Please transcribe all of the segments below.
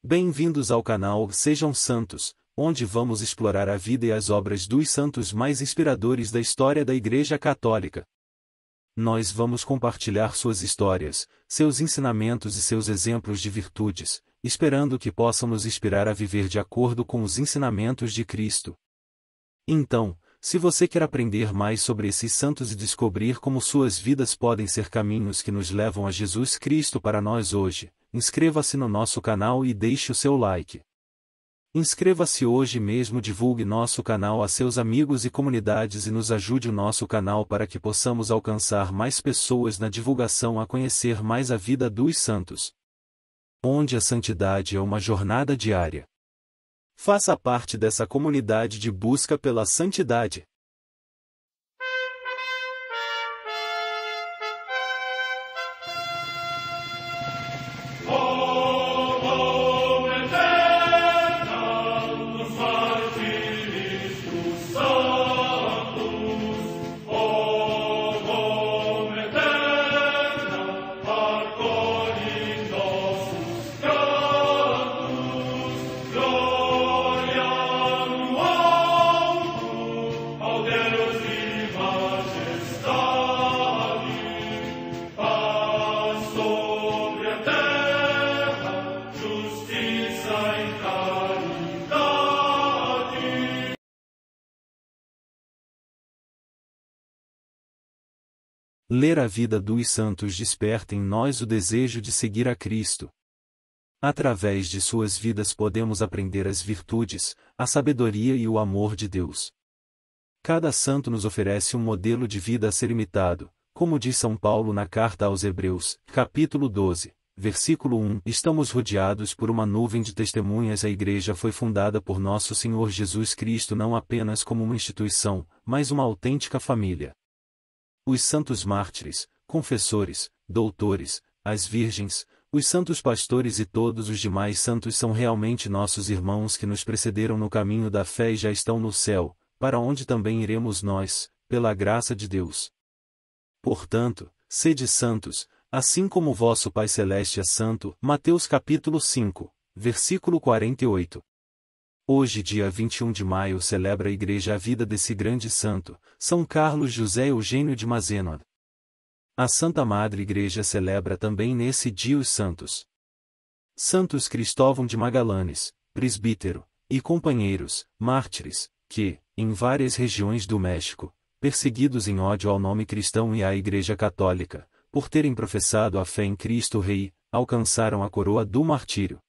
Bem-vindos ao canal Sejam Santos, onde vamos explorar a vida e as obras dos santos mais inspiradores da história da Igreja Católica. Nós vamos compartilhar suas histórias, seus ensinamentos e seus exemplos de virtudes, esperando que possam nos inspirar a viver de acordo com os ensinamentos de Cristo. Então, se você quer aprender mais sobre esses santos e descobrir como suas vidas podem ser caminhos que nos levam a Jesus Cristo para nós hoje, inscreva-se no nosso canal e deixe o seu like. Inscreva-se hoje mesmo, divulgue nosso canal a seus amigos e comunidades e nos ajude o nosso canal para que possamos alcançar mais pessoas na divulgação a conhecer mais a vida dos santos. Onde a santidade é uma jornada diária. Faça parte dessa comunidade de busca pela santidade. Ler a vida dos santos desperta em nós o desejo de seguir a Cristo. Através de suas vidas podemos aprender as virtudes, a sabedoria e o amor de Deus. Cada santo nos oferece um modelo de vida a ser imitado, como diz São Paulo na carta aos Hebreus, capítulo 12, versículo 1. Estamos rodeados por uma nuvem de testemunhas. A Igreja foi fundada por nosso Senhor Jesus Cristo não apenas como uma instituição, mas uma autêntica família. Os santos mártires, confessores, doutores, as virgens, os santos pastores e todos os demais santos são realmente nossos irmãos que nos precederam no caminho da fé e já estão no céu, para onde também iremos nós, pela graça de Deus. Portanto, sede santos, assim como vosso Pai Celeste é santo. Mateus capítulo 5, versículo 48. Hoje, dia 21 de maio, celebra a Igreja a vida desse grande santo, São Carlos José Eugênio de Mazenod. A Santa Madre Igreja celebra também nesse dia os santos Santos Cristóvão de Magalhães, presbítero, e companheiros, mártires, que, em várias regiões do México, perseguidos em ódio ao nome cristão e à Igreja Católica, por terem professado a fé em Cristo Rei, alcançaram a coroa do martírio.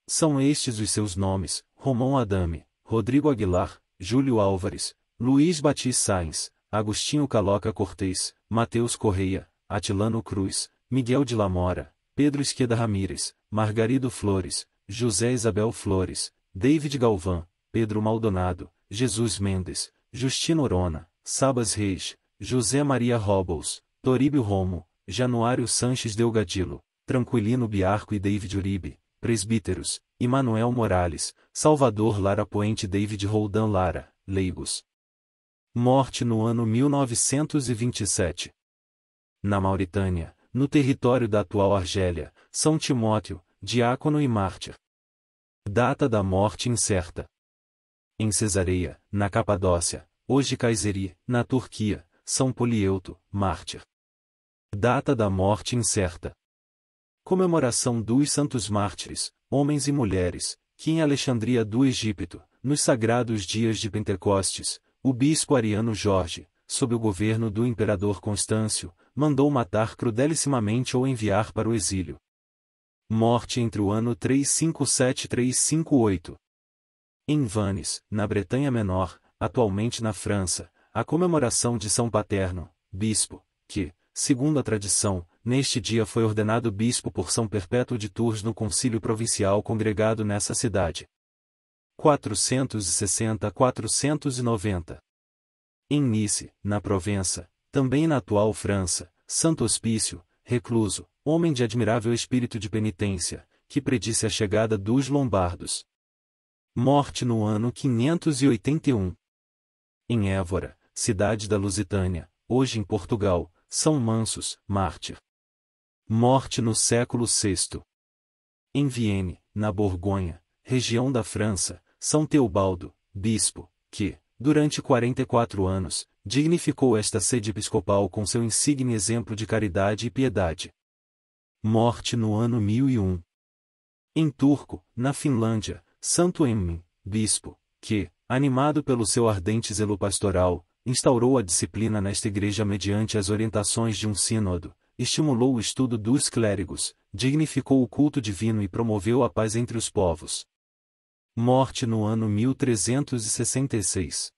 São estes os seus nomes: Romão Adame, Rodrigo Aguilar, Júlio Álvares, Luiz Batista Sáenz, Agostinho Caloca Cortez, Mateus Correia, Atilano Cruz, Miguel de la Mora, Pedro Esqueda Ramírez, Margarido Flores, José Isabel Flores, David Galvão, Pedro Maldonado, Jesus Mendes, Justino Orona, Sabas Reis, José Maria Robles, Toribio Romo, Januário Sanches Delgadillo, Tranquilino Biarco e David Uribe, presbíteros, Emanuel Morales, Salvador Lara Poente, David Roldan Lara, leigos. Morte no ano 1927. Na Mauritânia, no território da atual Argélia, São Timóteo, diácono e mártir. Data da morte incerta. Em Cesareia, na Capadócia, hoje Kayseri, na Turquia, São Polieuto, mártir. Data da morte incerta. Comemoração dos santos mártires, homens e mulheres, que em Alexandria do Egito, nos sagrados dias de Pentecostes, o bispo Ariano Jorge, sob o governo do imperador Constâncio, mandou matar crudelissimamente ou enviar para o exílio. Morte entre o ano 357 e 358. Em Vannes, na Bretanha Menor, atualmente na França, a comemoração de São Paterno, bispo, que, segundo a tradição, neste dia foi ordenado bispo por São Perpétuo de Tours no concílio provincial congregado nessa cidade. 460-490. Em Nice, na Provença, também na atual França, Santo Hospício, recluso, homem de admirável espírito de penitência, que predisse a chegada dos lombardos. Morte no ano 581. Em Évora, cidade da Lusitânia, hoje em Portugal, São Mansos, mártir. Morte no século VI. Em Vienne, na Borgonha, região da França, São Teobaldo, bispo, que, durante 44 anos, dignificou esta sede episcopal com seu insigne exemplo de caridade e piedade. Morte no ano 1001. Em Turco, na Finlândia, Santo Emin, bispo, que, animado pelo seu ardente zelo pastoral, instaurou a disciplina nesta igreja mediante as orientações de um sínodo, estimulou o estudo dos clérigos, dignificou o culto divino e promoveu a paz entre os povos. Morte no ano 1366.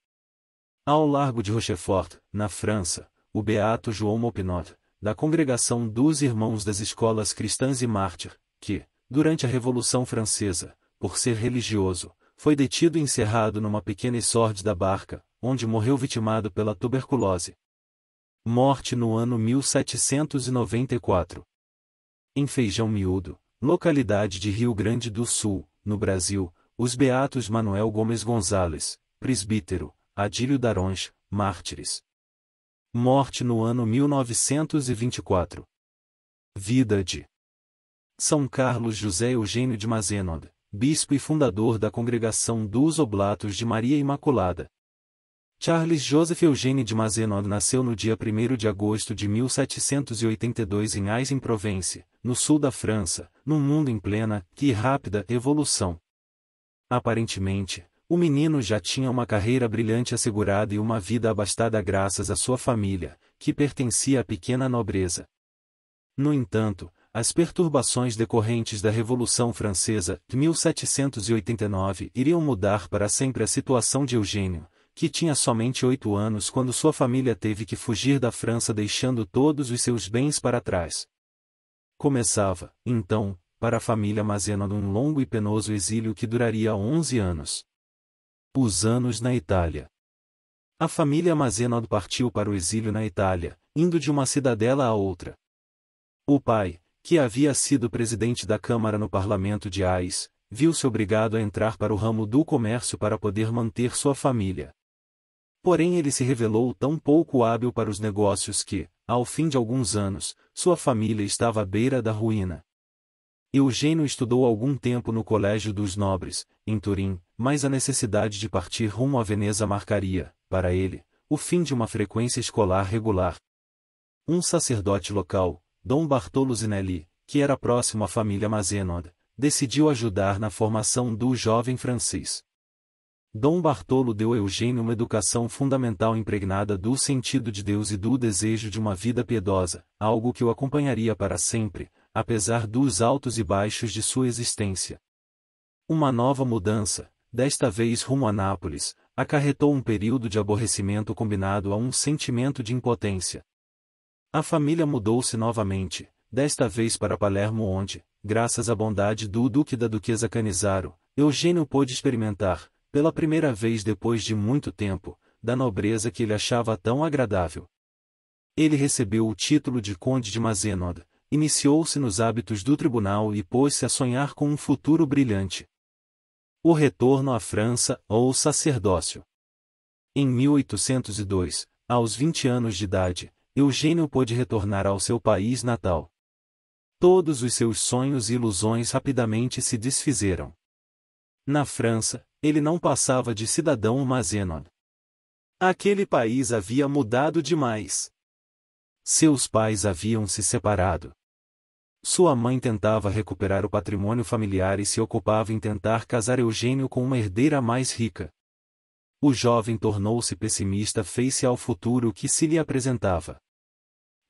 Ao largo de Rochefort, na França, o beato João Mopinot, da congregação dos Irmãos das Escolas Cristãs e Mártir, que, durante a Revolução Francesa, por ser religioso, foi detido e encerrado numa pequena e sórdida barca, onde morreu vitimado pela tuberculose. Morte no ano 1794. Em Feijão Miúdo, localidade de Rio Grande do Sul, no Brasil, os beatos Manuel Gomes Gonzalez, presbítero, Adílio Daronge, mártires. Morte no ano 1924. Vida de São Carlos José Eugênio de Mazenod, bispo e fundador da Congregação dos Oblatos de Maria Imaculada. Charles Joseph Eugênio de Mazenod nasceu no dia 1º de agosto de 1782 em Aix-en-Provence, no sul da França, num mundo em plena e rápida evolução. Aparentemente, o menino já tinha uma carreira brilhante assegurada e uma vida abastada graças à sua família, que pertencia à pequena nobreza. No entanto, as perturbações decorrentes da Revolução Francesa de 1789 iriam mudar para sempre a situação de Eugênio, que tinha somente 8 anos quando sua família teve que fugir da França deixando todos os seus bens para trás. Começava, então, para a família Mazenod um longo e penoso exílio que duraria 11 anos. Os anos na Itália. A família Mazenod partiu para o exílio na Itália, indo de uma cidadela a outra. O pai, que havia sido presidente da Câmara no Parlamento de Ais, viu-se obrigado a entrar para o ramo do comércio para poder manter sua família. Porém ele se revelou tão pouco hábil para os negócios que, ao fim de alguns anos, sua família estava à beira da ruína. Eugênio estudou algum tempo no Colégio dos Nobres, em Turim, mas a necessidade de partir rumo a Veneza marcaria, para ele, o fim de uma frequência escolar regular. Um sacerdote local, Dom Bartolo Zinelli, que era próximo à família Mazenod, decidiu ajudar na formação do jovem francês. Dom Bartolo deu a Eugênio uma educação fundamental impregnada do sentido de Deus e do desejo de uma vida piedosa, algo que o acompanharia para sempre, apesar dos altos e baixos de sua existência. Uma nova mudança, desta vez rumo a Nápoles, acarretou um período de aborrecimento combinado a um sentimento de impotência. A família mudou-se novamente, desta vez para Palermo onde, graças à bondade do duque e da duquesa Canizaro, Eugênio pôde experimentar, pela primeira vez depois de muito tempo, da nobreza que ele achava tão agradável. Ele recebeu o título de Conde de Mazenod, iniciou-se nos hábitos do tribunal e pôs-se a sonhar com um futuro brilhante. O retorno à França ou sacerdócio. Em 1802, aos 20 anos de idade, Eugênio pôde retornar ao seu país natal. Todos os seus sonhos e ilusões rapidamente se desfizeram. Na França, ele não passava de cidadão Mazenod. Aquele país havia mudado demais. Seus pais haviam se separado. Sua mãe tentava recuperar o patrimônio familiar e se ocupava em tentar casar Eugênio com uma herdeira mais rica. O jovem tornou-se pessimista face ao futuro que se lhe apresentava.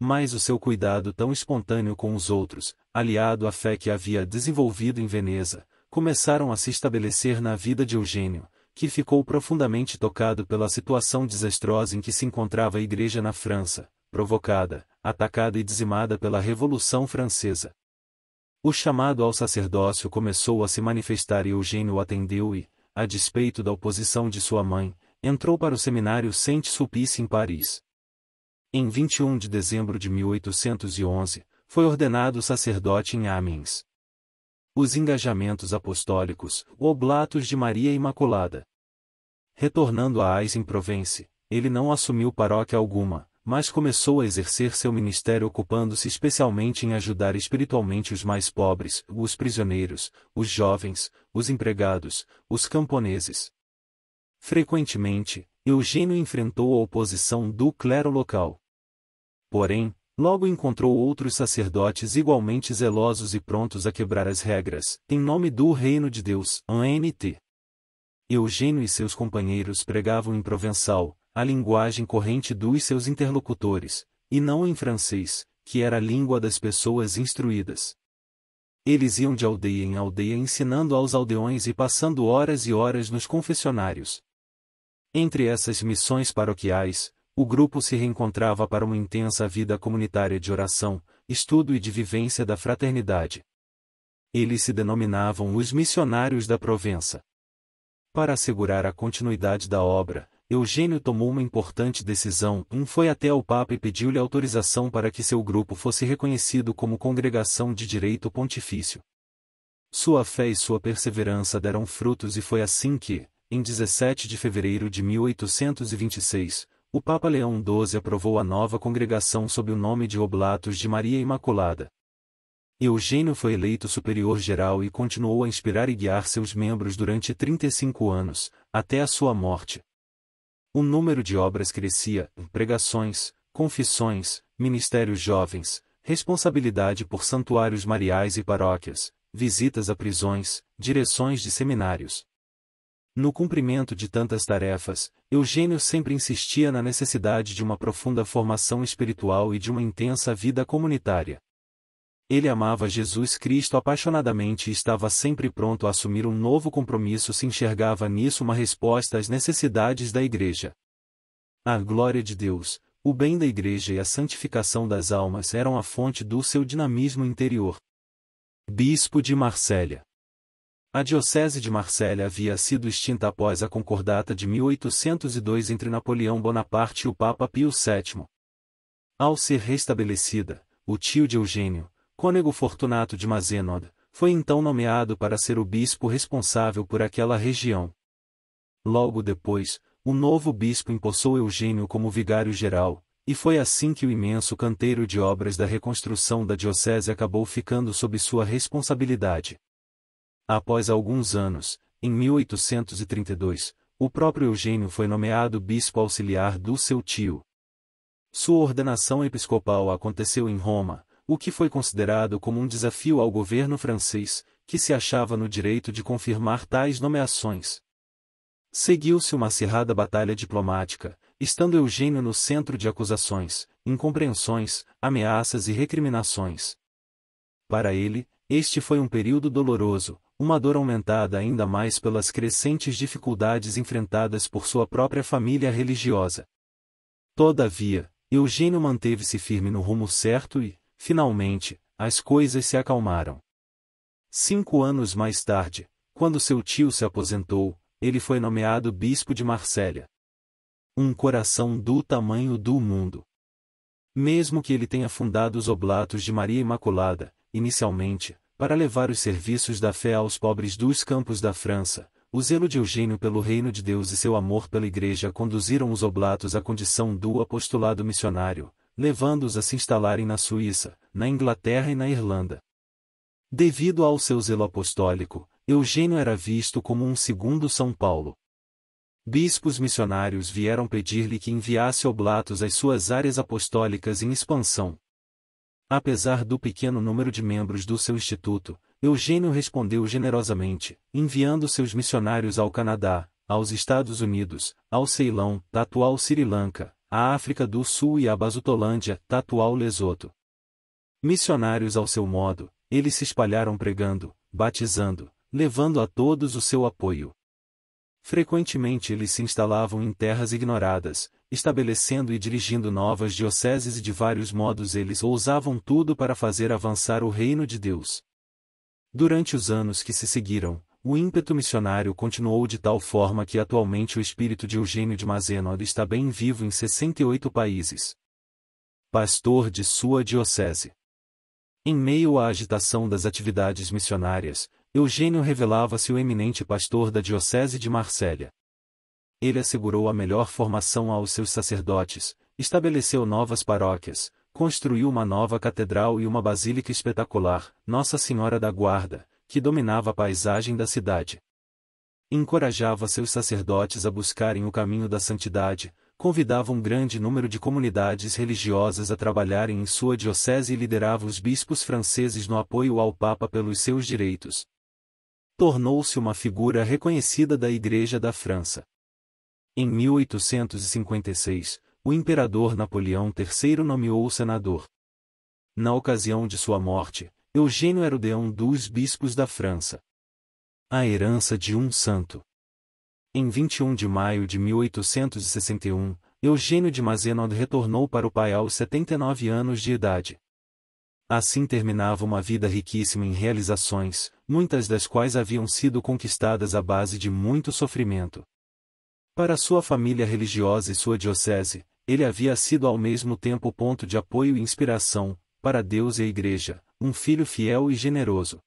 Mas o seu cuidado tão espontâneo com os outros, aliado à fé que havia desenvolvido em Veneza, começaram a se estabelecer na vida de Eugênio, que ficou profundamente tocado pela situação desastrosa em que se encontrava a Igreja na França, provocada, atacada e dizimada pela Revolução Francesa. O chamado ao sacerdócio começou a se manifestar e Eugênio o atendeu e, a despeito da oposição de sua mãe, entrou para o seminário Saint-Sulpice em Paris. Em 21 de dezembro de 1811, foi ordenado sacerdote em Amiens. Os engajamentos apostólicos, Oblatos de Maria Imaculada. Retornando a Aix-en-Provence, ele não assumiu paróquia alguma, mas começou a exercer seu ministério ocupando-se especialmente em ajudar espiritualmente os mais pobres, os prisioneiros, os jovens, os empregados, os camponeses. Frequentemente, Eugênio enfrentou a oposição do clero local. Porém, logo encontrou outros sacerdotes igualmente zelosos e prontos a quebrar as regras, em nome do Reino de Deus, ANT. Eugênio e seus companheiros pregavam em provençal, a linguagem corrente dos seus interlocutores, e não em francês, que era a língua das pessoas instruídas. Eles iam de aldeia em aldeia ensinando aos aldeões e passando horas e horas nos confessionários. Entre essas missões paroquiais, o grupo se reencontrava para uma intensa vida comunitária de oração, estudo e de vivência da fraternidade. Eles se denominavam os missionários da Provença. Para assegurar a continuidade da obra, Eugênio tomou uma importante decisão e foi até ao Papa e pediu-lhe autorização para que seu grupo fosse reconhecido como congregação de direito pontifício. Sua fé e sua perseverança deram frutos e foi assim que, em 17 de fevereiro de 1826, o Papa Leão XII aprovou a nova congregação sob o nome de Oblatos de Maria Imaculada. Eugênio foi eleito superior geral e continuou a inspirar e guiar seus membros durante 35 anos, até a sua morte. O número de obras crescia, pregações, confissões, ministérios jovens, responsabilidade por santuários mariais e paróquias, visitas a prisões, direções de seminários. No cumprimento de tantas tarefas, Eugênio sempre insistia na necessidade de uma profunda formação espiritual e de uma intensa vida comunitária. Ele amava Jesus Cristo apaixonadamente e estava sempre pronto a assumir um novo compromisso se enxergava nisso uma resposta às necessidades da Igreja. A glória de Deus, o bem da Igreja e a santificação das almas eram a fonte do seu dinamismo interior. Bispo de Marsella. A diocese de Marsella havia sido extinta após a concordata de 1802 entre Napoleão Bonaparte e o Papa Pio VII. Ao ser restabelecida, o tio de Eugênio, Cônego Fortunato de Mazenod, foi então nomeado para ser o bispo responsável por aquela região. Logo depois, o novo bispo empossou Eugênio como vigário-geral, e foi assim que o imenso canteiro de obras da reconstrução da diocese acabou ficando sob sua responsabilidade. Após alguns anos, em 1832, o próprio Eugênio foi nomeado bispo auxiliar do seu tio. Sua ordenação episcopal aconteceu em Roma, o que foi considerado como um desafio ao governo francês, que se achava no direito de confirmar tais nomeações. Seguiu-se uma acirrada batalha diplomática, estando Eugênio no centro de acusações, incompreensões, ameaças e recriminações. Para ele, este foi um período doloroso, uma dor aumentada ainda mais pelas crescentes dificuldades enfrentadas por sua própria família religiosa. Todavia, Eugênio manteve-se firme no rumo certo e, finalmente, as coisas se acalmaram. 5 anos mais tarde, quando seu tio se aposentou, ele foi nomeado bispo de Marsella. Um coração do tamanho do mundo. Mesmo que ele tenha fundado os Oblatos de Maria Imaculada, inicialmente, para levar os serviços da fé aos pobres dos campos da França, o zelo de Eugênio pelo reino de Deus e seu amor pela Igreja conduziram os Oblatos à condição do apostolado missionário, levando-os a se instalarem na Suíça, na Inglaterra e na Irlanda. Devido ao seu zelo apostólico, Eugênio era visto como um segundo São Paulo. Bispos missionários vieram pedir-lhe que enviasse oblatos às suas áreas apostólicas em expansão. Apesar do pequeno número de membros do seu instituto, Eugênio respondeu generosamente, enviando seus missionários ao Canadá, aos Estados Unidos, ao Ceilão, da atual Sri Lanka, à África do Sul e à Basutolândia, da atual Lesoto. Missionários ao seu modo, eles se espalharam pregando, batizando, levando a todos o seu apoio. Frequentemente eles se instalavam em terras ignoradas, estabelecendo e dirigindo novas dioceses e de vários modos eles ousavam tudo para fazer avançar o reino de Deus. Durante os anos que se seguiram, o ímpeto missionário continuou de tal forma que atualmente o espírito de Eugênio de Mazenod está bem vivo em 68 países. Pastor de sua diocese. Em meio à agitação das atividades missionárias, Eugênio revelava-se o eminente pastor da diocese de Marsella. Ele assegurou a melhor formação aos seus sacerdotes, estabeleceu novas paróquias, construiu uma nova catedral e uma basílica espetacular, Nossa Senhora da Guarda, que dominava a paisagem da cidade. Encorajava seus sacerdotes a buscarem o caminho da santidade, convidava um grande número de comunidades religiosas a trabalharem em sua diocese e liderava os bispos franceses no apoio ao Papa pelos seus direitos. Tornou-se uma figura reconhecida da Igreja da França. Em 1856, o imperador Napoleão III nomeou-o senador. Na ocasião de sua morte, Eugênio era o deão dos bispos da França. A herança de um santo. Em 21 de maio de 1861, Eugênio de Mazenod retornou para o pai aos 79 anos de idade. Assim terminava uma vida riquíssima em realizações, muitas das quais haviam sido conquistadas à base de muito sofrimento. Para sua família religiosa e sua diocese, ele havia sido ao mesmo tempo ponto de apoio e inspiração, para Deus e a Igreja, um filho fiel e generoso.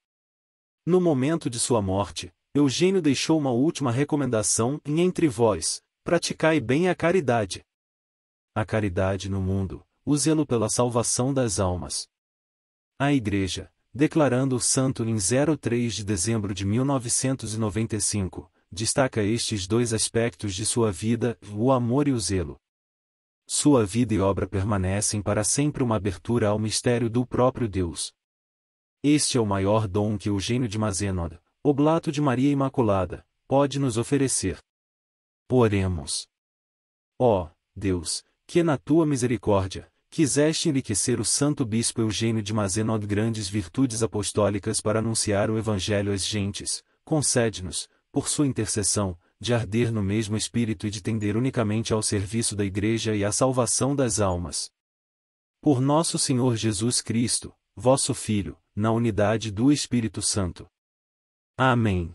No momento de sua morte, Eugênio deixou uma última recomendação e entre vós, praticai bem a caridade. A caridade no mundo, o zelo pela salvação das almas. A Igreja, declarando o santo em 03 de dezembro de 1995, destaca estes dois aspectos de sua vida, o amor e o zelo. Sua vida e obra permanecem para sempre uma abertura ao mistério do próprio Deus. Este é o maior dom que Eugênio de Mazenod, oblato de Maria Imaculada, pode nos oferecer. Oremos. Ó Deus, que na tua misericórdia, quiseste enriquecer o santo bispo Eugênio de Mazenod grandes virtudes apostólicas para anunciar o Evangelho às gentes, concede-nos, por sua intercessão, de arder no mesmo espírito e de tender unicamente ao serviço da Igreja e à salvação das almas. Por nosso Senhor Jesus Cristo, vosso Filho, na unidade do Espírito Santo. Amém.